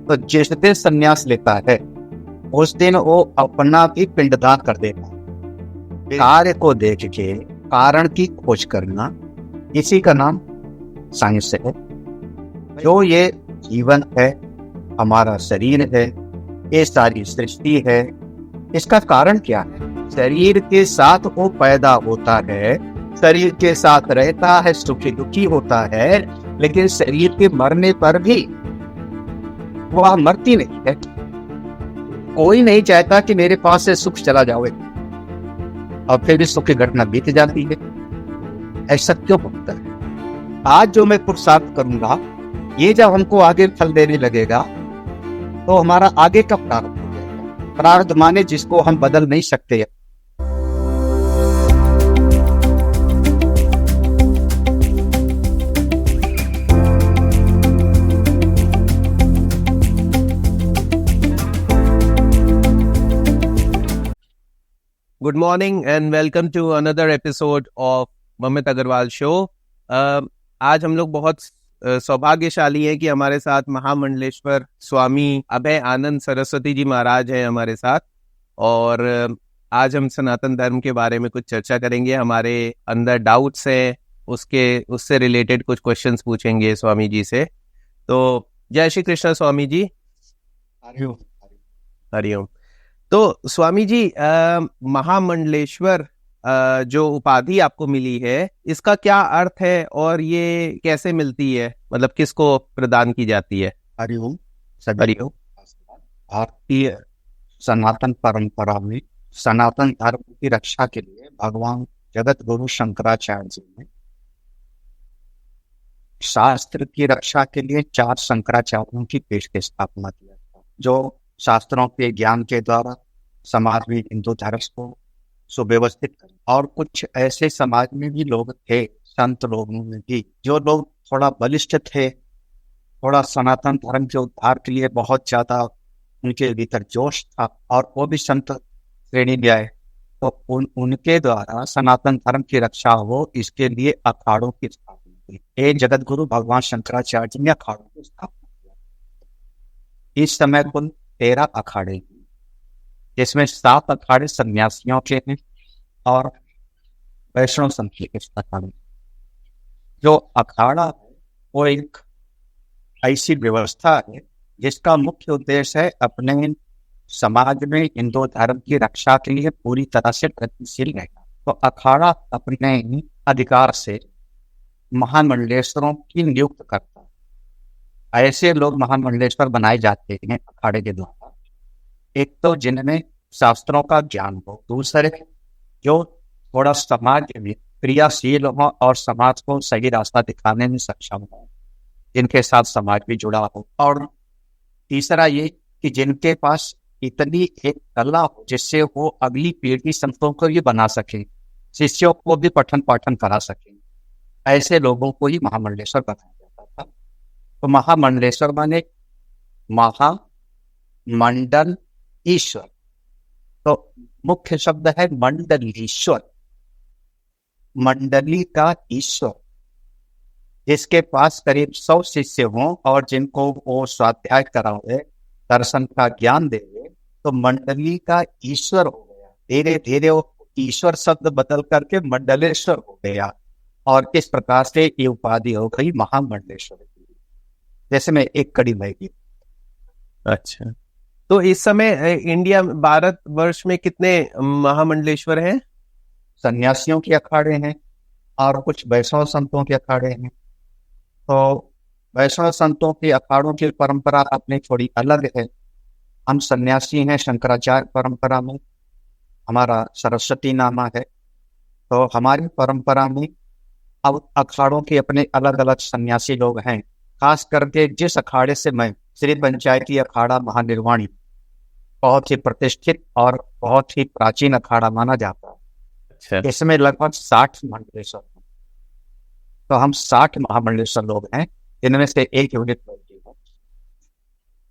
तो जिस दिन संन्यास लेता है उस दिन वो अपना भी पिंडदान कर देता है। कार्य को देख के कारण की खोज करना, इसी का नाम साइंस है। जो ये जीवन है, हमारा शरीर है, ये सारी सृष्टि है, इसका कारण क्या है? शरीर के साथ वो पैदा होता है, शरीर के साथ रहता है, सुखी दुखी होता है, लेकिन शरीर के मरने पर भी वह मरती नहीं है। कोई नहीं चाहता कि मेरे पास से सुख चला जाए, और फिर भी सुख की घटना बीत जाती है। ऐसा क्यों होता है? आज जो मैं पुरुषार्थ करूंगा, ये जब हमको आगे फल देने लगेगा तो हमारा आगे का प्रारब्ध हो जाएगा। प्रारब्ध माने जिसको हम बदल नहीं सकते। Good morning and welcome to another episode of Mamit Agarwal show. आज हम लोग बहुत सौभाग्यशाली हैं कि हमारे साथ महामंडलेश्वर स्वामी अभय आनंद सरस्वती जी महाराज हैं हमारे साथ, और आज हम सनातन धर्म के बारे में कुछ चर्चा करेंगे। हमारे अंदर डाउट्स हैं, उससे रिलेटेड कुछ क्वेश्चंस पूछेंगे स्वामी जी से। तो जय श्री कृष्ण स्वामी जी। हरिओम। हरिओम। तो स्वामी जी, महामंडलेश्वर जो उपाधि आपको मिली है, इसका क्या अर्थ है और ये कैसे मिलती है? मतलब किसको प्रदान की जाती है? हरिओम। हरिओम। भारतीय सनातन परंपरा में सनातन धर्म की रक्षा के लिए भगवान जगत गुरु शंकराचार्य जी ने शास्त्र की रक्षा के लिए 4 शंकराचार्यों की पीठ की स्थापना किया था, जो शास्त्रों के ज्ञान के द्वारा समाज में हिंदू धर्म को सुव्यवस्थित कर। और कुछ ऐसे समाज में भी लोग थे, संत लोगों में भी, जो लोग थोड़ा बलिष्ठ थे, थोड़ा सनातन धर्म के उद्धार के लिए बहुत ज्यादा उनके भीतर जोश था, और वो भी संत श्रेणी में आए। तो उनके द्वारा सनातन धर्म की रक्षा हो, इसके लिए अखाड़ों की स्थापना की। एक जगत गुरु भगवान शंकराचार्य जी ने अखाड़ों की स्थापना किया। इस समय कुल 13 अखाड़े हैं, जिसमें 7 अखाड़े सन्यासियों के हैं और वैष्णव संत के अखाड़े। जो अखाड़ा है वो एक ऐसी व्यवस्था है जिसका मुख्य उद्देश्य है अपने समाज में हिंदू धर्म की रक्षा के लिए पूरी तरह से गतिशील रहना। तो अखाड़ा अपने अधिकार से महामंडलेश्वरों की नियुक्त करता है। ऐसे लोग महामंडलेश्वर बनाए जाते हैं अखाड़े के द्वारा। एक तो जिनमें शास्त्रों का ज्ञान हो, दूसरे जो थोड़ा समाज में क्रियाशील हो और समाज को सही रास्ता दिखाने में सक्षम हो, जिनके साथ समाज भी जुड़ा हो, और तीसरा ये कि जिनके पास इतनी एक कला हो जिससे वो अगली पीढ़ी संतों को भी बना सके, शिष्यों को भी पठन पाठन करा सके। ऐसे लोगों को ही महामंडलेश्वर बनाया जाता था। तो महामंडलेश्वर माने महामंडल ईश्वर। तो मुख्य शब्द है मंडलीश्वर, मंडली का ईश्वर, जिसके पास करीब 100 शिष्य हों और जिनको वो स्वाध्याय करावे, दर्शन का ज्ञान देवे, तो मंडली का ईश्वर हो गया। धीरे धीरे वो ईश्वर शब्द बदल करके मंडलेश्वर हो गया, और इस प्रकार से ये उपाधि हो गई महामंडलेश्वर की। जैसे मैं एक कड़ी लगी। अच्छा, तो इस समय इंडिया भारत वर्ष में कितने महामंडलेश्वर हैं? सन्यासियों के अखाड़े हैं और कुछ वैष्णव संतों के अखाड़े हैं। तो वैष्णव संतों के अखाड़ों की परंपरा अपनी थोड़ी अलग है। हम सन्यासी हैं शंकराचार्य परंपरा में, हमारा सरस्वती नामा है। तो हमारी परंपरा में अब अखाड़ों के अपने अलग अलग सन्यासी लोग हैं। खास करके जिस अखाड़े से मैं, श्री पंचायती अखाड़ा महानिर्वाणी, बहुत ही प्रतिष्ठित और बहुत ही प्राचीन अखाड़ा माना जाता है। अच्छा। इसमें लगभग 60 मंडलेश्वर हैं। तो हम 60 महामंडलेश्वर लोग हैं, इनमें से एक यूनिट बनती है।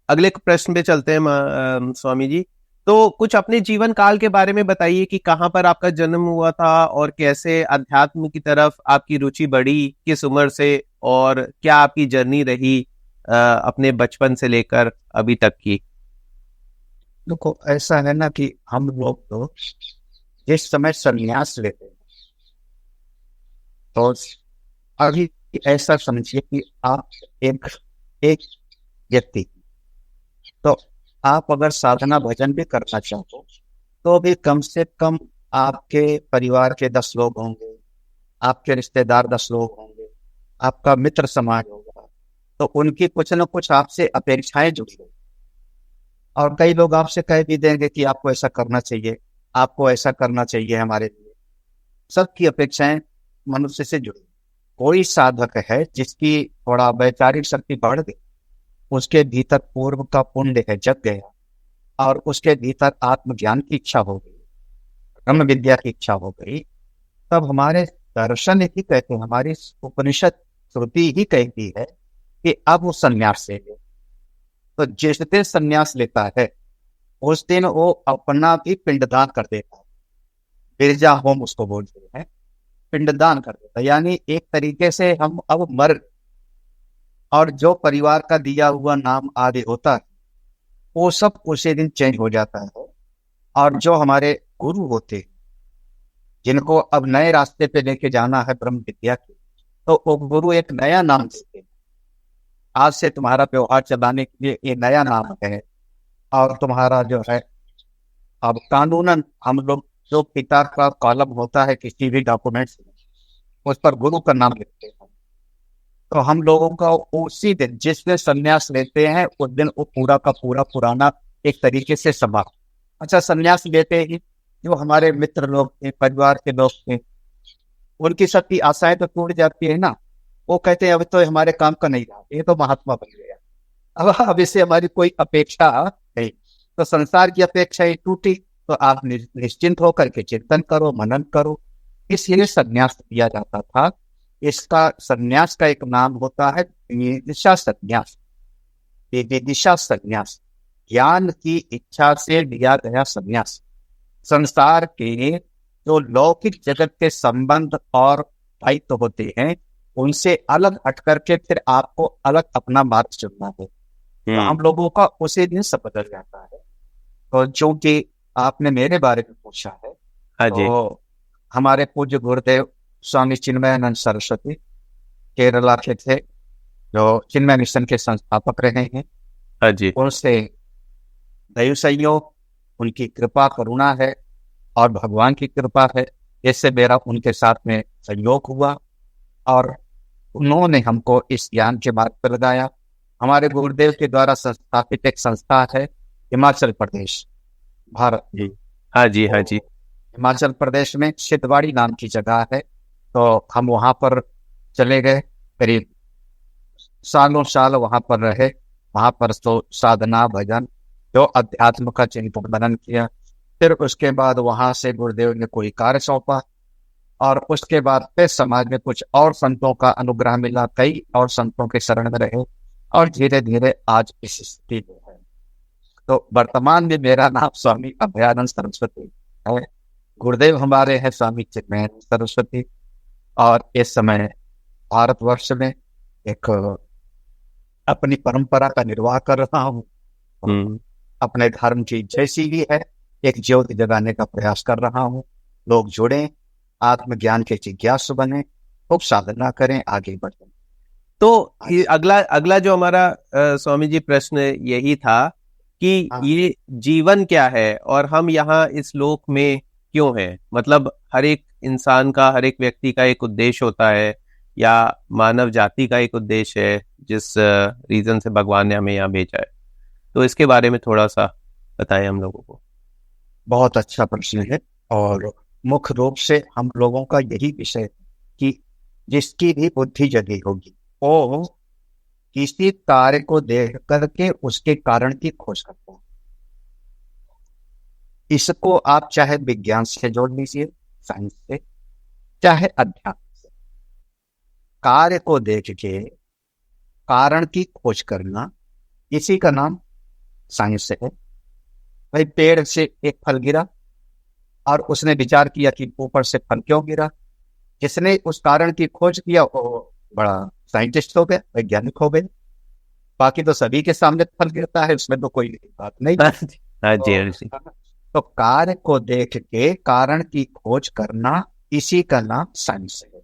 अगले प्रश्न पे चलते हैं स्वामी जी। तो कुछ अपने जीवन काल के बारे में बताइए कि कहाँ पर आपका जन्म हुआ था और कैसे अध्यात्म की तरफ आपकी रुचि बढ़ी, किस उम्र से, और क्या आपकी जर्नी रही अपने बचपन से लेकर अभी तक की? देखो, ऐसा है ना कि हम लोग तो जिस समय संन्यास लेते हैं, तो अभी ऐसा समझिए कि आप एक एक व्यक्ति, तो आप अगर साधना भजन भी करना चाहो तो भी कम से कम आपके परिवार के 10 लोग होंगे, आपके रिश्तेदार 10 लोग होंगे, आपका मित्र समाज होगा, तो उनकी कुछ न कुछ आपसे अपेक्षाएं जुड़ी होगी। और कई लोग आपसे कह भी देंगे कि आपको ऐसा करना चाहिए, आपको ऐसा करना चाहिए हमारे लिए। सबकी अपेक्षाएं मनुष्य से जुड़ी। कोई साधक है जिसकी थोड़ा वैचारिक शक्ति बढ़ गई, उसके भीतर पूर्व का पुण्य है जग गया, और उसके भीतर आत्मज्ञान की इच्छा हो गई, ब्रह्म विद्या की इच्छा हो गई, तब हमारे दर्शन ही कहते हैं, हमारी उपनिषद श्रुति ही कहती है कि अब वो संन्यास ले ले। तो जिस दिन संन्यास लेता है उस दिन वो अपना भी पिंडदान कर देता है। बिरजा होम उसको बोलते हैं, पिंडदान कर देता है। यानी एक तरीके से हम अब मर, और जो परिवार का दिया हुआ नाम आदि होता है वो सब उसी दिन चेंज हो जाता है। और जो हमारे गुरु होते हैं, जिनको अब नए रास्ते पे लेके जाना है ब्रह्म विद्या की, तो वो गुरु एक नया नाम देते हैं। आज से तुम्हारा व्यवहार चलाने के लिए ये नया नाम है। और तुम्हारा जो है, अब कानूनन हम लोग जो पिता का कॉलम होता है किसी भी डॉक्यूमेंट्स में, उस पर गुरु का नाम लिखते हैं। तो हम लोगों का उसी दिन जिस दिन संन्यास लेते हैं उस दिन वो पूरा का पूरा पुराना एक तरीके से समाप्त। अच्छा, संन्यास लेते ही जो हमारे मित्र लोग थे, परिवार के लोग थे, उनकी सबकी आशाएं तो टूट जाती है ना। वो कहते हैं अब तो हमारे काम का नहीं रहा, ये तो महात्मा बन गया, अब इससे हमारी कोई अपेक्षा नहीं। तो संसार की अपेक्षा ही टूटी, तो आप निश्चिंत होकर के चिंतन करो, मनन करो। इसलिए संन्यास दिया जाता था। इसका संन्यास का एक नाम होता है विदिशा संन्यास। ये विदिशा संन्यास, ज्ञान की इच्छा से लिया गया संन्यास। संसार के जो लौकिक जगत के संबंध और दायित्व होते हैं उनसे अलग हट करके फिर आपको अलग अपना मार्ग चुनना है। तो हम लोगों का उसी दिन सब बदल जाता है। तो चूंकि आपने मेरे बारे में पूछा है, हाँ जी। तो हमारे पूज्य गुरुदेव स्वामी चिन्मयानंद सरस्वती केरला के थे, जो चिन्मय मिशन के संस्थापक रहे हैं। हाँ जी। उनसे दैव संयोग, उनकी कृपा करुणा है और भगवान की कृपा है, इससे मेरा उनके साथ में संयोग हुआ और उन्होंने हमको इस ज्ञान के मार्ग पर लगाया। हमारे गुरुदेव के द्वारा संस्थापित एक संस्था है हिमाचल प्रदेश, भारत जी। हाँ जी, हाँ जी। हिमाचल प्रदेश में सिद्धवाड़ी नाम की जगह है। तो हम वहां पर चले गए, करीब सालों साल वहां पर रहे। वहां पर तो साधना भजन जो अध्यात्म का चिंतन मनन किया। फिर उसके बाद वहां से गुरुदेव ने कोई कार्य सौंपा, और उसके बाद फिर समाज में कुछ और संतों का अनुग्रह मिला, कई और संतों के शरण में रहे, और धीरे धीरे आज इस स्थिति में है। तो वर्तमान में मेरा नाम स्वामी अभयानंद सरस्वती है। गुरुदेव हमारे हैं स्वामी चिन्मयानंद सरस्वती। और इस समय भारतवर्ष में एक अपनी परंपरा का निर्वाह कर रहा हूँ। अपने धर्म की जैसी भी है एक ज्योति जगाने का प्रयास कर रहा हूँ। लोग जुड़े, आत्मज्ञान के जिज्ञासु बने, खूब साधना करें, आगे बढ़ें। तो अगला जो हमारा स्वामी जी प्रश्न यही था कि ये जीवन क्या है और हम यहाँ इस लोक में क्यों हैं। मतलब हर एक इंसान का, हर एक व्यक्ति का एक उद्देश्य होता है, या मानव जाति का एक उद्देश्य है जिस रीजन से भगवान ने हमें यहाँ भेजा है। तो इसके बारे में थोड़ा सा बताएं हम लोगों को। बहुत अच्छा प्रश्न है, और मुख्य रूप से हम लोगों का यही विषय है कि जिसकी भी बुद्धि जगी होगी वो किसी कार्य को देख करके उसके कारण की खोज करता है। इसको आप चाहे विज्ञान से जोड़ लीजिए, साइंस से, चाहे अध्यात्म से। कार्य को देख के कारण की खोज करना, इसी का नाम साइंस है। भाई, पेड़ से एक फल गिरा और उसने विचार किया कि ऊपर से फल क्यों गिरा। जिसने उस कारण की खोज किया वो बड़ा साइंटिस्ट हो गया, वैज्ञानिक हो गए। बाकी तो सभी के सामने फल गिरता है, उसमें तो कोई बात नहीं। हाँ जी, हाँ जी। तो कार्य को देख के कारण की खोज करना, इसी का नाम साइंस है।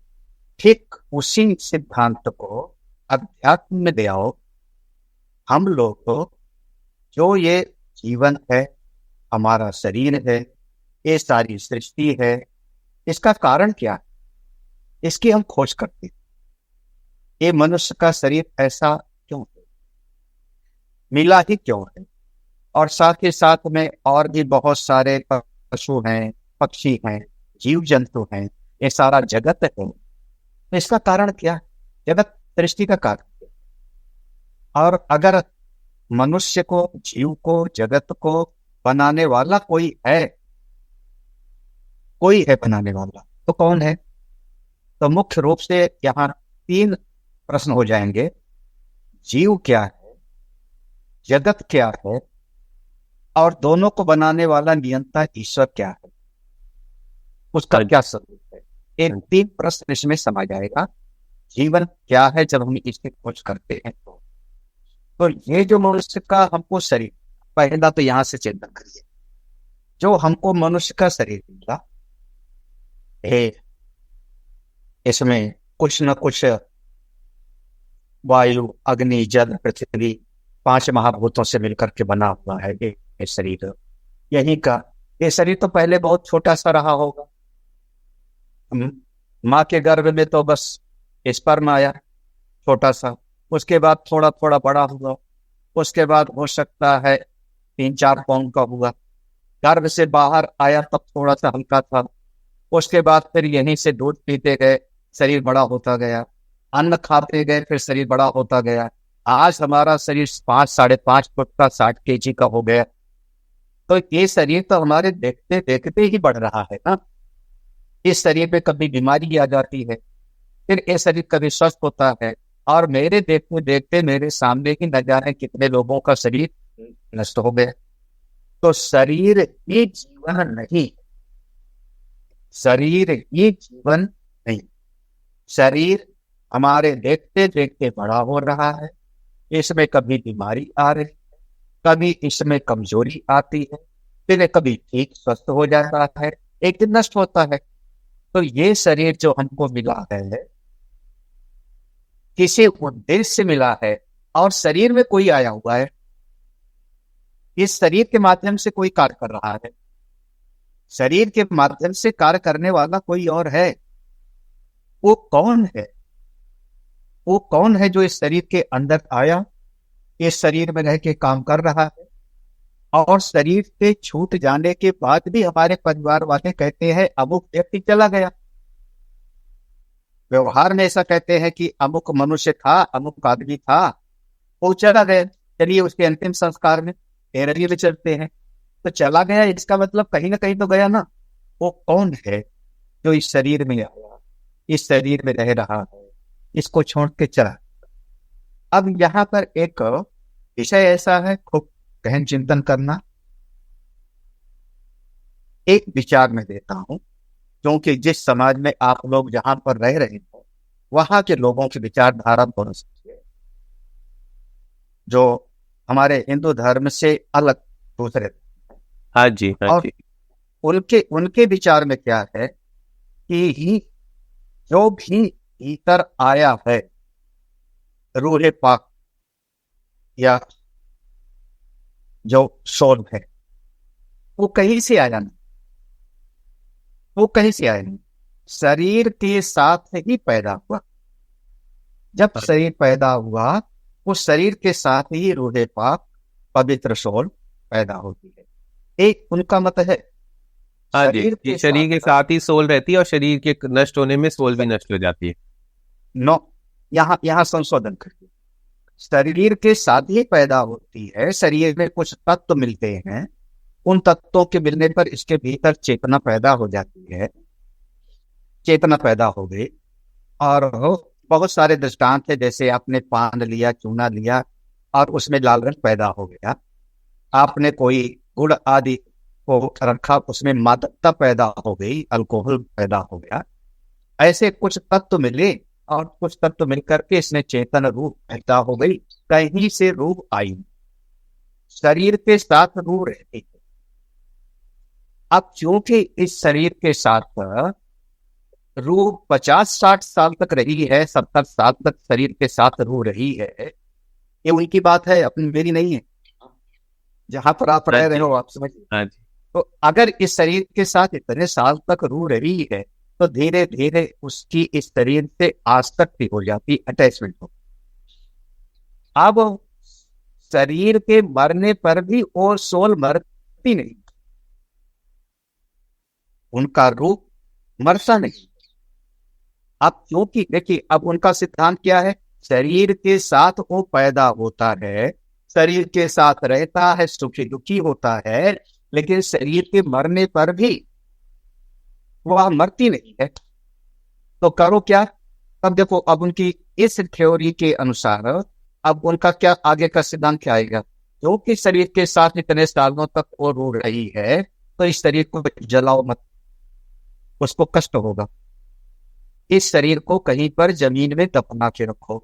ठीक उसी सिद्धांत को अध्यात्म में ले आओ। हम लोग को जो ये जीवन है, हमारा शरीर है, ये सारी सृष्टि है, इसका कारण क्या है, इसकी हम खोज करते हैं। ये मनुष्य का शरीर ऐसा क्यों है, मिला ही क्यों है, और साथ ही साथ में और भी बहुत सारे पशु हैं, पक्षी हैं, जीव जंतु हैं, ये सारा जगत है। तो इसका कारण क्या है, जगत सृष्टि का कारण क्या है? और अगर मनुष्य को, जीव को, जगत को बनाने वाला कोई है, कोई है बनाने वाला, तो कौन है? तो मुख्य रूप से यहाँ 3 प्रश्न हो जाएंगे। जीव क्या है, जगत क्या है, और दोनों को बनाने वाला नियंता ईश्वर क्या है, उसका क्या स्वरूप है। ये 3 प्रश्न इसमें समा जाएगा। जीवन क्या है जब हम इसकी खोज करते हैं तो ये जो मनुष्य का हमको शरीर, पहला तो यहां से चिंतन करिए, जो हमको मनुष्य का शरीर मिला है, इसमें कुछ न कुछ वायु, अग्नि, जल, पृथ्वी, 5 महाभूतों से मिलकर के बना हुआ है ये शरीर। यही का ये शरीर तो पहले बहुत छोटा सा रहा होगा। माँ के गर्भ में तो बस स्पर्म आया छोटा सा, उसके बाद थोड़ा थोड़ा बड़ा हुआ, उसके बाद हो सकता है 3-4 पाउंड का हुआ, गर्भ से बाहर आया तब थोड़ा सा हल्का था, उसके बाद फिर यहीं से दूध पीते गए, शरीर बड़ा होता गया, अन्न खाते गए, फिर शरीर बड़ा होता गया। आज हमारा शरीर 5-5.5 फुट का 60 kg का हो गया। तो ये शरीर तो हमारे देखते देखते ही बढ़ रहा है ना। इस शरीर पे कभी बीमारी आ जाती है, फिर ये शरीर कभी स्वस्थ होता है, और मेरे देखते देखते मेरे सामने ही न जाने कितने लोगों का शरीर नष्ट हो गया। तो शरीर ही जीवन नहीं, शरीर ही जीवन नहीं। शरीर हमारे देखते देखते बड़ा हो रहा है, इसमें कभी बीमारी आ रही है, कभी इसमें कमजोरी आती है, फिर कभी ठीक स्वस्थ हो जाता है, एक दिन नष्ट होता है। तो ये शरीर जो हमको मिला है किसी उद्देश्य से मिला है, और शरीर में कोई आया हुआ है, इस शरीर के माध्यम से कोई कार्य कर रहा है, शरीर के माध्यम से कार्य करने वाला कोई और है। वो कौन है? वो कौन है जो इस शरीर के अंदर आया, इस शरीर में रह के काम कर रहा है, और शरीर से छूट जाने के बाद भी हमारे परिवार वाले कहते हैं अमुक व्यक्ति चला गया। व्यवहार में ऐसा कहते हैं कि अमुक मनुष्य था, अमुक आदमी था, वो चला गया, चलिए उसके अंतिम संस्कार में तेरहवीं में चलते हैं। तो चला गया, इसका मतलब कहीं ना कहीं तो गया ना। वो कौन है जो इस शरीर में आया, इस शरीर में रह रहा है, इसको छोड़ के चला। अब यहाँ पर एक विषय ऐसा है, खूब गहन चिंतन करना। एक विचार में देता हूं, क्योंकि जिस समाज में आप लोग जहां पर रह रहे हो, वहां के लोगों की विचारधारा बहुत सी है, जो हमारे हिंदू धर्म से अलग दूसरे। हाँ जी, हाँ और जी। उनके विचार में क्या है कि जो भी भीतर आया है, रूहे पाक या जो सोल है, वो कहीं से आया नहीं, वो कहीं से आया नहीं, शरीर के साथ ही पैदा हुआ। जब शरीर पैदा हुआ, उस शरीर के साथ ही रूहे पाक, पवित्र सोल पैदा होती है। एक उनका मत है, हाँ जी, ये शरीर के साथ ही सोल रहती है, और शरीर के नष्ट होने में सोल भी नष्ट हो जाती है। नो, यहाँ संशोधन करिए, शरीर के साथ ही पैदा होती है। शरीर में कुछ तत्व मिलते हैं, उन तत्वों के मिलने पर इसके भीतर चेतना पैदा हो जाती है। चेतना पैदा हो गई, और बहुत सारे दृष्टांत है, जैसे आपने पान लिया, चूना लिया, और उसमें लाल रंग पैदा हो गया। आपने कोई गुड़ आदि को रखा, उसमें मादकता पैदा हो गई, अल्कोहल पैदा हो गया। ऐसे कुछ तत्व मिले और कुछ तत्व मिलकर के इसने चेतन रूप पैदा हो गई। कहीं से रूह आई, शरीर के साथ रूह रहती है। अब चूंकि इस शरीर के साथ रूह 50-60 साल तक रही है, 70 साल तक शरीर के साथ रूह रही है, ये उनकी बात है, अपनी मेरी नहीं है। जहां पर आप रह रहे हो आप समझिए। तो अगर इस शरीर के साथ इतने साल तक रूह रही है तो धीरे धीरे उसकी इस शरीर से आसक्ति हो जाती, अटैचमेंट हो। अब शरीर के मरने पर भी वो सोल मरती नहीं, उनका रूप मरता नहीं। अब क्योंकि देखिए, अब उनका सिद्धांत क्या है, शरीर के साथ वो पैदा होता है, शरीर के साथ रहता है, सुखी दुखी होता है, लेकिन शरीर के मरने पर भी वह मरती नहीं है। तो करो क्या? अब देखो, अब उनकी इस थ्योरी के अनुसार अब उनका क्या आगे का सिद्धांत क्या आएगा, क्योंकि शरीर के साथ इतने सालों तक वो रो रही है तो इस शरीर को जलाओ मत, उसको कष्ट होगा। इस शरीर को कहीं पर जमीन में दफना के रखो,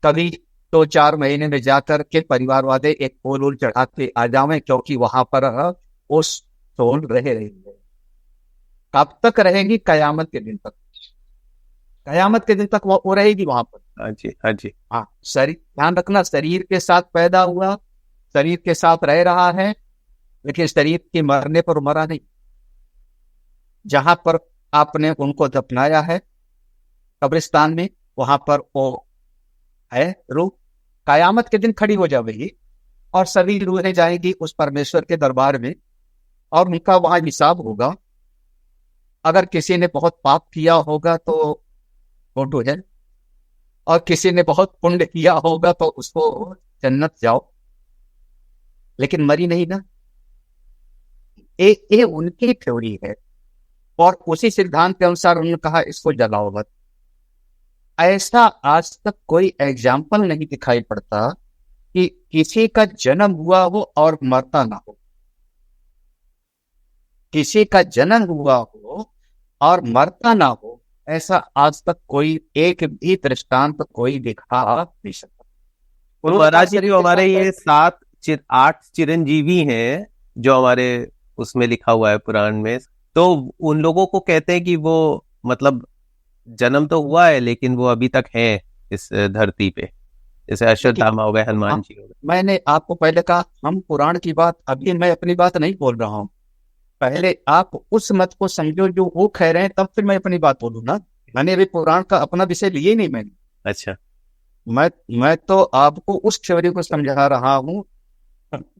कभी तो 4 महीने में जाकर के परिवार वाले एक फूल वूल चढ़ा के आ जावे, क्योंकि वहां पर उस सोल रह रही है। कब तक रहेगी? कयामत के दिन तक। कयामत के दिन तक वो रहेगी वहां पर। हाँ जी, हाँ जी, हाँ। शरीर, ध्यान रखना, शरीर के साथ पैदा हुआ, शरीर के साथ रह रहा है, लेकिन शरीर के मरने पर मरा नहीं। जहां पर आपने उनको दफनाया है कब्रिस्तान में, वहां पर वो है रूह, कयामत के दिन खड़ी हो जाएगी और सभी रूहें जाएंगी उस परमेश्वर के दरबार में और उनका वहां हिसाब होगा। अगर किसी ने बहुत पाप किया होगा तो फोटो है, और किसी ने बहुत पुण्य किया होगा तो उसको जन्नत जाओ, लेकिन मरी नहीं ना। ये उनकी थ्योरी है और उसी सिद्धांत के अनुसार उन्होंने कहा इसको जलाओ मत। ऐसा आज तक कोई एग्जाम्पल नहीं दिखाई पड़ता कि किसी का जन्म हुआ हो और मरता ना हो, किसी का जन्म हुआ हो और मरता ना हो, ऐसा आज तक कोई एक भी दृष्टांत कोई दिखा नहीं सकता। तो महाराज जी, जो हमारे ये 8 चिरंजीवी हैं जो हमारे उसमें लिखा हुआ है पुराण में, तो उन लोगों को कहते हैं कि वो मतलब जन्म तो हुआ है लेकिन वो अभी तक है इस धरती पे, जैसे अश्वत्थामा हो गए, हनुमान जी हो गए। मैंने आपको पहले कहा हम पुराण की बात, अभी मैं अपनी बात नहीं बोल रहा हूँ। पहले आप उस मत को समझो जो वो कह रहे हैं, तब फिर मैं अपनी बात बोलूँ ना। मैंने अभी पुराण का अपना विषय लिए नहीं मैंने। अच्छा, मैं तो आपको उस थ्योरी को समझा रहा हूँ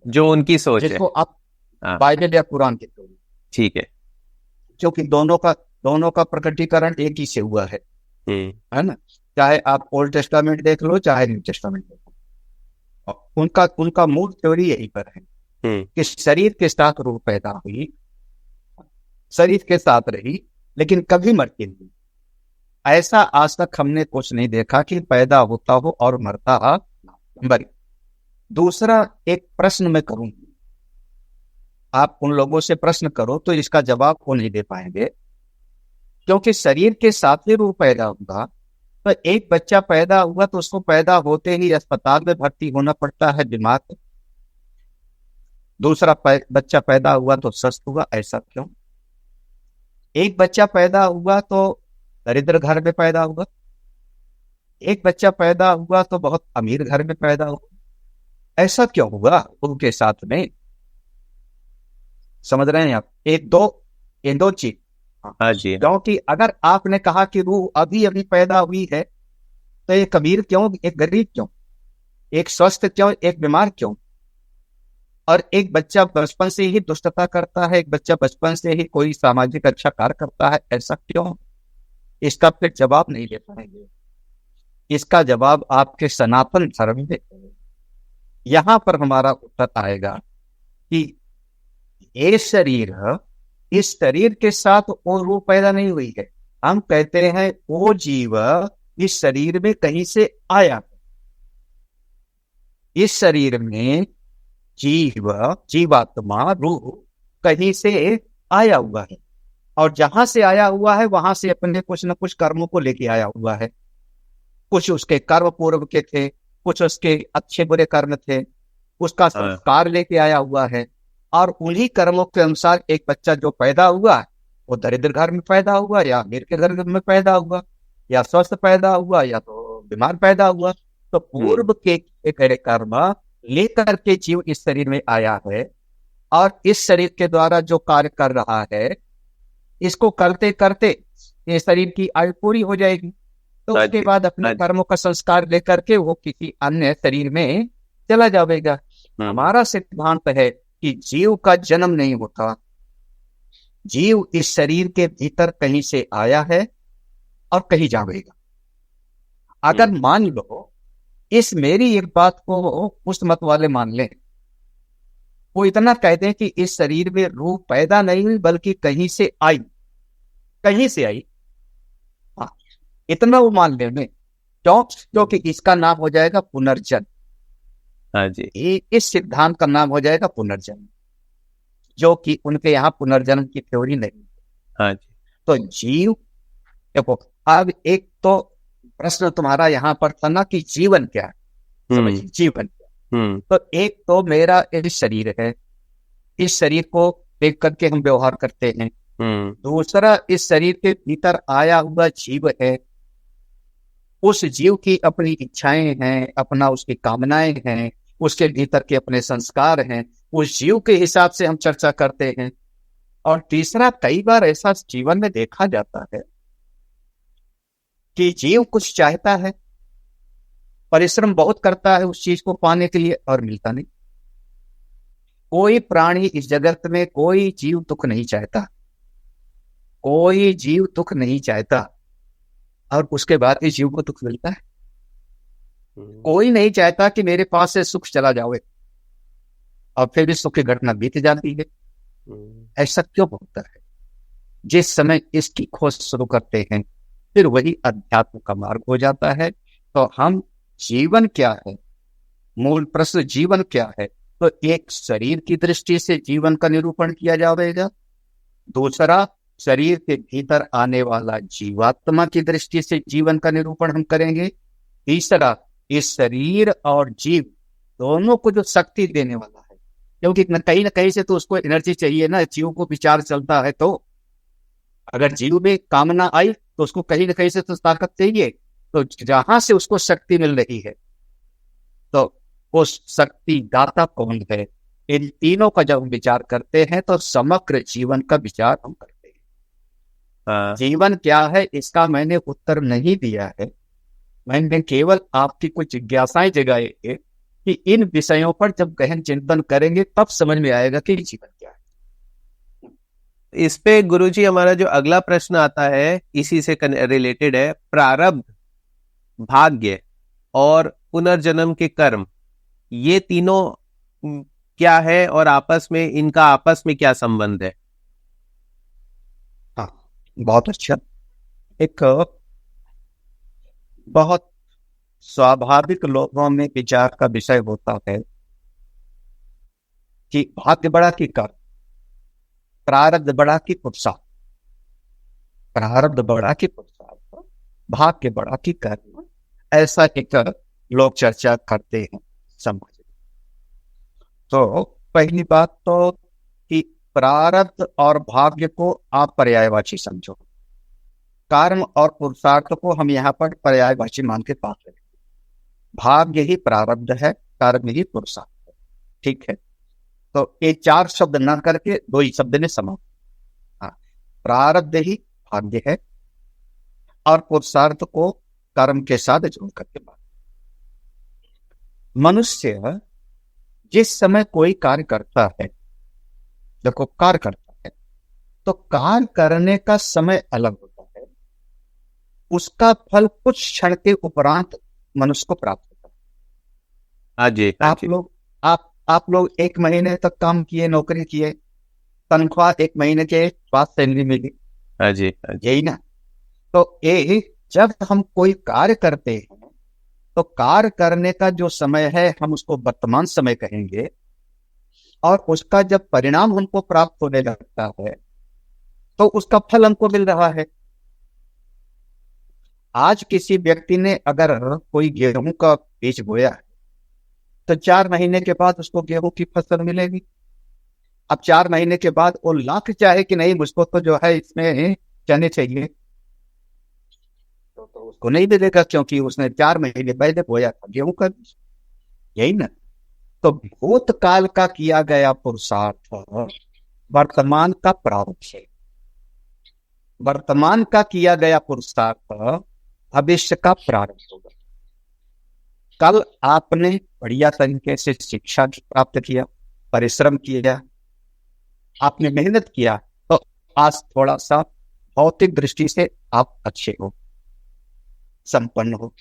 जो उनकी सोच है, जिसको आप बाइबल या कुरान की थ्योरी, ठीक है, क्योंकि दोनों का प्रकटीकरण एक ही से हुआ है ना। चाहे आप ओल्ड टेस्टामेंट देख लो चाहे न्यू टेस्टामेंट देख लो, उनका मूल थ्योरी यही पर है कि शरीर के साथ रूह पैदा हुई, शरीर के साथ रही, लेकिन कभी मरती नहीं। ऐसा आज तक हमने कुछ नहीं देखा कि पैदा होता हो और मरता नंबर। दूसरा एक प्रश्न मैं करूंगी, आप उन लोगों से प्रश्न करो तो इसका जवाब वो नहीं दे पाएंगे, क्योंकि शरीर के साथ ही रूह पैदा हुआ। तो एक बच्चा पैदा हुआ तो उसको पैदा होते ही अस्पताल में भर्ती होना पड़ता है बीमार। दूसरा बच्चा पैदा हुआ तो स्वस्थ हुआ, ऐसा क्यों? एक बच्चा पैदा हुआ तो दरिद्र घर में पैदा हुआ, एक बच्चा पैदा हुआ तो बहुत अमीर घर में पैदा हुआ, ऐसा क्यों हुआ उनके साथ में? समझ रहे हैं आप? ये दो चीज। हाँ जी, क्योंकि अगर आपने कहा कि रूह अभी अभी पैदा हुई है तो एक अमीर क्यों, एक गरीब क्यों, एक स्वस्थ क्यों, एक बीमार क्यों? और एक बच्चा बचपन से ही दुष्टता करता है, एक बच्चा बचपन से ही कोई सामाजिक अच्छा कार्य करता है, ऐसा क्यों? इसका फिर जवाब नहीं दे पाएंगे। इसका जवाब आपके सनातन धर्म में यहां पर हमारा उत्तर आएगा कि ये शरीर, इस शरीर के साथ वो रूह पैदा नहीं हुई है। हम कहते हैं वो जीव इस शरीर में कहीं से आया, इस शरीर में जीवात्मा रूह कहीं से आया हुआ है, और जहां से आया हुआ है वहां से अपने कुछ न कुछ कर्मों को लेके आया हुआ है। कुछ उसके कर्म पूर्व के थे, कुछ उसके अच्छे बुरे कर्म थे, उसका संस्कार लेके आया हुआ है। और उन्हीं कर्मों के अनुसार एक बच्चा जो पैदा हुआ, वो दरिद्र घर में पैदा हुआ या अमीर के घर में पैदा हुआ, या स्वस्थ पैदा हुआ या तो बीमार पैदा हुआ। तो पूर्व के करे कर्म लेकर के जीव इस शरीर में आया है, और इस शरीर के द्वारा जो कार्य कर रहा है, इसको करते करते ये शरीर की आयु पूरी हो जाएगी। तो उसके बाद अपने कर्मों का संस्कार लेकर के वो किसी अन्य शरीर में चला जाएगा। हमारा सिद्धांत है कि जीव का जन्म नहीं होता, जीव इस शरीर के भीतर कहीं से आया है और कहीं जाएगा। अगर मान लो इस मेरी एक बात को उस मत वाले मान लें, वो इतना कहते हैं कि इस शरीर में रूह पैदा नहीं हुई बल्कि कहीं से आई, कहीं से आई। हाँ, इतना वो मान लें क्योंकि इसका नाम हो जाएगा पुनर्जन्म। हाँ जी, इस सिद्धांत का नाम हो जाएगा पुनर्जन्म, जो कि उनके यहाँ पुनर्जन्म की थ्योरी नहीं। हाँ जी। तो जीव, देखो अब एक तो प्रश्न तुम्हारा यहाँ पर था ना कि जीवन क्या है, समझिए जीवन क्या। तो एक तो मेरा एक शरीर है, इस शरीर को देख करके हम व्यवहार करते हैं। दूसरा, इस शरीर के भीतर आया हुआ जीव है, उस जीव की अपनी इच्छाएं हैं, अपना उसकी कामनाएं हैं, उसके भीतर के अपने संस्कार हैं, उस जीव के हिसाब से हम चर्चा करते हैं। और तीसरा, कई बार ऐसा जीवन में देखा जाता है कि जीव कुछ चाहता है, परिश्रम बहुत करता है उस चीज को पाने के लिए, और मिलता नहीं। कोई प्राणी इस जगत में, कोई जीव दुख नहीं चाहता, कोई जीव दुख नहीं चाहता, और उसके बाद इस जीव को दुख मिलता है। कोई नहीं चाहता कि मेरे पास से सुख चला जाए, और फिर भी सुख की घटना बीत जाती है। ऐसा क्यों होता है? जिस समय इसकी खोज शुरू करते हैं, फिर वही अध्यात्म का मार्ग हो जाता है। तो हम जीवन क्या है, मूल प्रश्न जीवन क्या है, तो एक शरीर की दृष्टि से जीवन का निरूपण किया जाएगा। दूसरा, शरीर के भीतर आने वाला जीवात्मा की दृष्टि से जीवन का निरूपण हम करेंगे। तीसरा, इस शरीर और जीव दोनों को जो शक्ति देने वाला है, क्योंकि कहीं ना कहीं से तो उसको एनर्जी चाहिए ना, जीव को विचार चलता है, तो अगर जीव में कामना आई तो उसको कहीं ना कहीं से तो ताकत चाहिए। तो जहां से उसको शक्ति मिल रही है, तो उस शक्ति दाता कौन है, इन तीनों का जब हम विचार करते हैं तो समग्र जीवन का विचार हम करते हैं। जीवन क्या है इसका मैंने उत्तर नहीं दिया है, मैंने केवल आपकी कुछ जिज्ञासाएं जगाई है कि इन विषयों पर जब गहन चिंतन करेंगे तब समझ में आएगा कि जीवन क्या है। इस पे गुरुजी हमारा जो अगला प्रश्न आता है इसी से रिलेटेड है। प्रारब्ध, भाग्य और पुनर्जन्म के कर्म, ये तीनों क्या है और इनका आपस में क्या संबंध है? हाँ, बहुत अच्छा। एक बहुत स्वाभाविक लोगों में विचार का विषय होता है कि भाग्य बड़ा की कर्म, प्रारब्ध बड़ा की पुरुषार्थ, प्रारब्ध बड़ा की पुरुषार्थ, भाग्य बड़ा की कर्म, ऐसा एक लोग चर्चा करते हैं समाज में। तो पहली बात तो कि प्रारब्ध और भाग्य को आप पर्यायवाची समझो, कर्म और पुरुषार्थ को हम यहाँ पर पर्यायवाची मान के पास रखें। भाग्य ही प्रारब्ध है, कर्म ही पुरुषार्थ है, ठीक है। तो ये चार शब्द ना करके दो ही शब्द में समाप्त। हाँ, प्रारब्ध ही भाग्य है और पुरुषार्थ को कर्म के साथ जोड़ करके बात। मनुष्य जिस समय कोई कार्य करता है, देखो कार्य करता है तो कार्य करने का समय अलग होता है, उसका फल कुछ क्षण के उपरांत मनुष्य को प्राप्त होता है। हाँ जी, आप लोग एक महीने तक काम किए, नौकरी किए, तनख्वाह एक महीने के बाद सैलरी मिली। हाँ जी, यही ना। तो जब हम कोई कार्य करते हैं तो कार्य करने का जो समय है हम उसको वर्तमान समय कहेंगे, और उसका जब परिणाम हमको प्राप्त होने लगता है तो उसका फल हमको मिल रहा है। आज किसी व्यक्ति ने अगर कोई गेहूं का बीज बोया है तो 4 महीने के बाद उसको गेहूं की फसल मिलेगी। अब 4 महीने के बाद वो लाख चाहे कि नहीं मुझको तो जो है इसमें चने चाहिए, तो उसको नहीं मिलेगा, क्योंकि उसने 4 महीने पहले बोया था गेहूं का बीज। यही ना। तो भूतकाल का किया गया पुरुषार्थ वर्तमान का प्रारंभ है, वर्तमान का किया गया पुरुषार्थ भविष्य का प्रारंभ होगा। कल आपने बढ़िया तरीके से शिक्षा प्राप्त किया, परिश्रम किया, आपने मेहनत किया, तो आज थोड़ा सा भौतिक दृष्टि से आप अच्छे हो, संपन्न हो।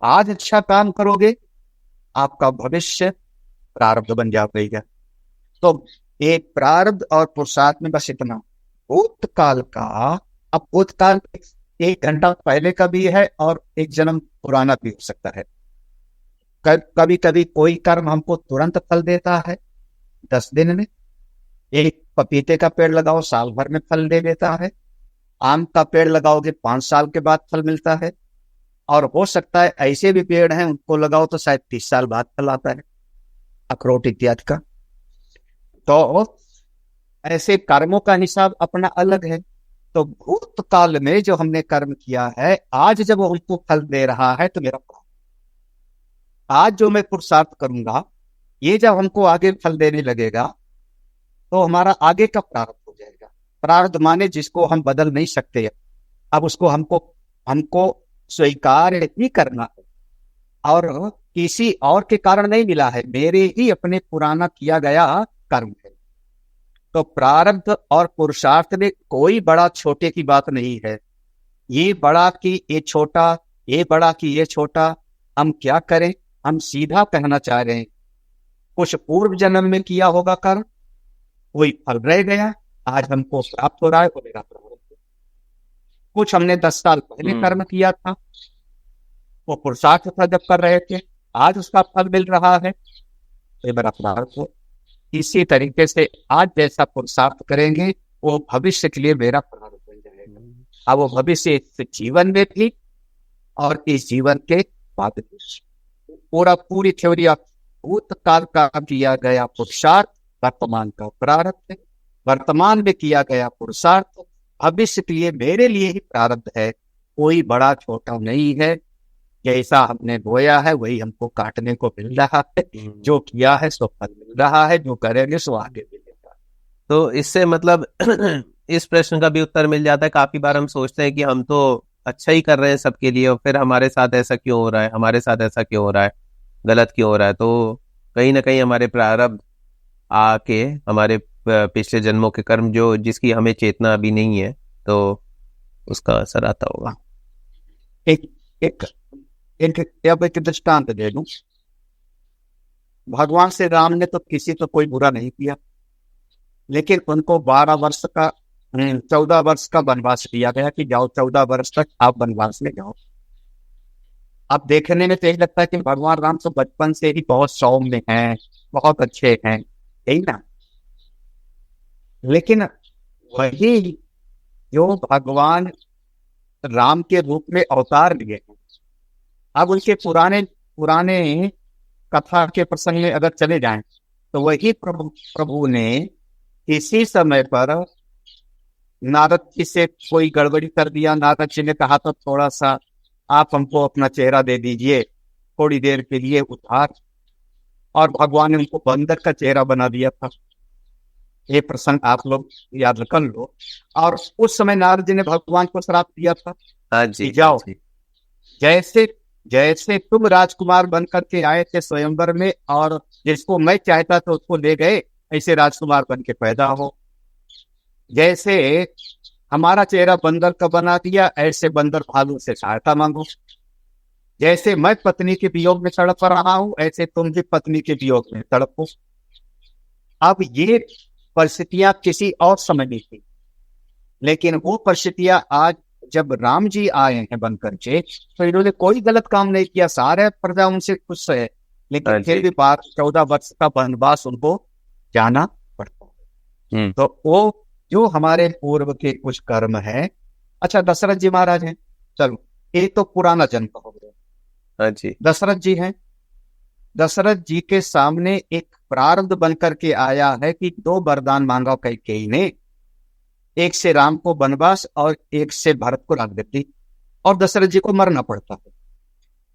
आज अच्छा काम करोगे, आपका भविष्य प्रारब्ध बन जाएगा। तो एक प्रारब्ध और पुरुषार्थ में बस इतना। भूतकाल का, अब भूतकाल 1 घंटा पहले का भी है और 1 जन्म पुराना भी हो सकता है। कभी कभी कोई कर्म हमको तुरंत फल देता है 10 दिन में। एक पपीते का पेड़ लगाओ, साल भर में फल दे देता है। आम का पेड़ लगाओगे 5 साल के बाद फल मिलता है। और हो सकता है ऐसे भी पेड़ हैं उनको लगाओ तो शायद 30 साल बाद फल आता है, अखरोट इत्यादि का। तो ऐसे कर्मों का हिसाब अपना अलग है। तो भूतकाल में जो हमने कर्म किया है, आज जब हमको फल दे रहा है तो मेरा आज जो मैं पुरुषार्थ करूंगा, ये जब हमको आगे फल देने लगेगा तो हमारा आगे का प्रारब्ध हो जाएगा। प्रारब्ध माने जिसको हम बदल नहीं सकते, अब उसको हमको स्वीकार ही करना है, और किसी और के कारण नहीं मिला है, मेरे ही अपने पुराना किया गया कर्म है। तो प्रारब्ध और पुरुषार्थ में कोई बड़ा छोटे की बात नहीं है। ये बड़ा कि ये छोटा, ये बड़ा कि ये छोटा, हम क्या करें? हम सीधा कहना चाह रहे हैं, कुछ पूर्व जन्म में किया होगा कर्म, कोई फल रह गया, आज हमको प्राप्त हो रहा है, वो मेरा प्रारब्ध। कुछ हमने 10 साल पहले कर्म किया था, वो पुरुषार्थ था जब कर रहे थे, आज उसका फल मिल रहा है, ये मेरा प्रारब्ध। इसी तरीके से आज जैसा पुरुषार्थ करेंगे वो भविष्य के लिए मेरा प्रारब्ध बन जाएगा। अब वो भविष्य इस जीवन में भी और इस जीवन के बाद भी। पूरी थ्योरी ऑफ भूतकाल का किया गया पुरुषार्थ वर्तमान का प्रारब्ध है, वर्तमान में किया गया पुरुषार्थ भविष्य के लिए मेरे लिए ही प्रारब्ध है। कोई बड़ा छोटा नहीं है। जैसा हमने बोया है वही हमको काटने को मिल रहा है, जो किया है सो फल मिल रहा है, जो करेंगे सो आगे मिलेगा। तो इससे मतलब इस प्रश्न का भी उत्तर मिल जाता है। काफी बार हम सोचते हैं कि हम तो अच्छा ही कर रहे हैं सबके लिए, और फिर हमारे साथ ऐसा क्यों हो रहा है, हमारे साथ ऐसा क्यों हो रहा है, गलत क्यों हो रहा है। तो कहीं ना कहीं हमारे प्रारब्ध आके, हमारे पिछले जन्मों के कर्म जो जिसकी हमें चेतना अभी नहीं है, तो उसका असर आता होगा। एक दृष्टांत दे दूं। भगवान श्री राम ने तो किसी तो कोई बुरा नहीं किया, लेकिन उनको 14 वर्ष का वनवास दिया गया कि जाओ 14 वर्ष तक आप वनवास में जाओ। अब देखने में तो यही लगता है कि भगवान राम तो बचपन से ही बहुत सौम्य हैं, बहुत अच्छे हैं, यही ना। लेकिन वही जो भगवान राम के रूप में अवतार लिए हैं, अब उनके पुराने कथा के प्रसंग में अगर चले जाएं तो वही प्रभु ने किसी समय पर नारद जी से कोई गड़बड़ी कर दिया। नारद जी ने कहा तो थोड़ा सा आप हमको अपना चेहरा दे दीजिए थोड़ी देर के लिए उधार, और भगवान ने उनको बंदर का चेहरा बना दिया था। ये प्रसंग आप लोग याद कर लो। और उस समय नारद जी ने भगवान को श्राप दिया था, हाँ जी, जाओ जैसे तुम राजकुमार बनकर के आए थे स्वयंवर में, और जिसको मैं चाहता था उसको ले गए, ऐसे राजकुमार बन के पैदा हो। जैसे हमारा चेहरा बंदर का बना दिया, ऐसे बंदर भालू से सहायता मांगो। जैसे मैं पत्नी के वियोग में तड़प रहा हूं, ऐसे तुम भी पत्नी के वियोग में तड़पो। अब ये परिस्थितियां किसी और समय में थी, लेकिन वो परिस्थितियां आज जब राम जी आए हैं बन करके, तो इन्होंने कोई गलत काम नहीं किया, सारे प्रजा उनसे खुश है, लेकिन फिर भी 14 वर्ष का वनवास उनको जाना पड़ता है। तो वो जो हमारे पूर्व के कुछ कर्म है। अच्छा, दशरथ जी महाराज हैं, चलो ये तो पुराना जन्म हो गया। हाँ जी। दशरथ जी हैं, दशरथ जी के सामने एक प्रारब्ध बन करके आया है कि 2 वरदान मांगा कैकेयी ने, एक से राम को वनवास और एक से भरत को राज्यगद्दी, और दशरथ जी को मरना पड़ता है।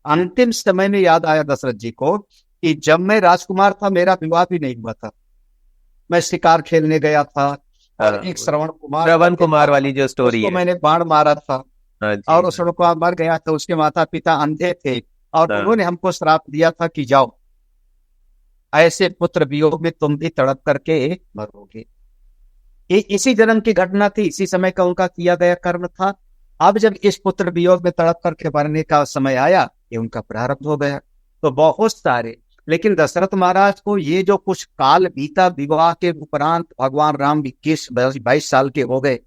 अंतिम समय में याद आया दशरथ जी को कि जब मैं राजकुमार था मेरा विवाह भी नहीं हुआ था, मैं शिकार खेलने गया था और एक श्रवण कुमार वाली जो स्टोरी उसको है, मैंने बाण मारा था हाँ जी, और श्रवण कुमार मर गया था। उसके माता पिता अंधे थे और उन्होंने हमको श्राप दिया था कि जाओ, ऐसे पुत्र वियोग में तुम भी तड़प करके मरोगे। ये इसी जन्म की घटना थी, इसी समय का उनका किया गया कर्म था। अब जब इस पुत्र वियोग में तड़प करके मरने का समय आया, ये उनका प्रारब्ध हो गया। तो बहुत सारे, लेकिन दशरथ महाराज को ये जो कुछ काल बीता, विवाह के उपरांत भगवान राम 21-22 साल के हो गए,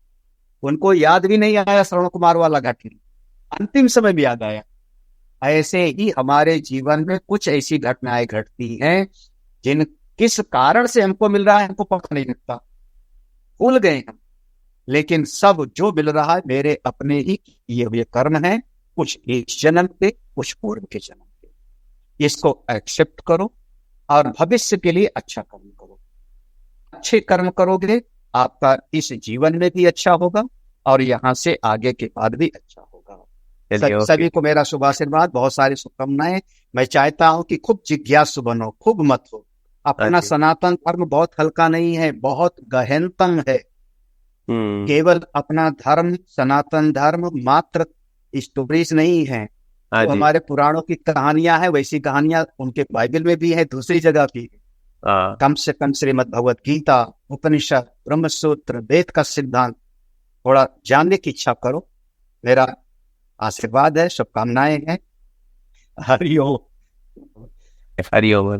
उनको याद भी नहीं आया श्रवण कुमार वाला घटना, अंतिम समय में याद आया। ऐसे ही हमारे जीवन में कुछ ऐसी घटनाएं घटती हैं जिन किस कारण से हमको मिल रहा है हमको पता नहीं लगता, भूल गए हम, लेकिन सब जो मिल रहा है मेरे अपने ही किए हुए कर्म हैं, कुछ इस जन्म के, कुछ पूर्व के जन्म के। इसको एक्सेप्ट करो और भविष्य के लिए अच्छा कर्म करो। अच्छे कर्म करोगे आपका इस जीवन में भी अच्छा होगा और यहाँ से आगे के बाद भी अच्छा होगा। सभी को मेरा शुभ आशीर्वाद, बहुत सारी शुभकामनाएं। मैं चाहता हूं कि खूब जिज्ञासु बनो, खूब मत हो। अपना सनातन धर्म बहुत हल्का नहीं है, बहुत गहनतम है। केवल अपना धर्म, सनातन धर्म मात्र स्टोरीज नहीं है, तो हमारे पुराणों की कहानियां हैं, वैसी कहानियां उनके बाइबल में भी है, दूसरी जगह भी है। कम से कम श्रीमद् भगवत गीता, उपनिषद, ब्रह्मसूत्र, वेद का सिद्धांत थोड़ा जानने की इच्छा करो। मेरा आशीर्वाद है, शुभकामनाएं हैं। हरिओम। हरिओम।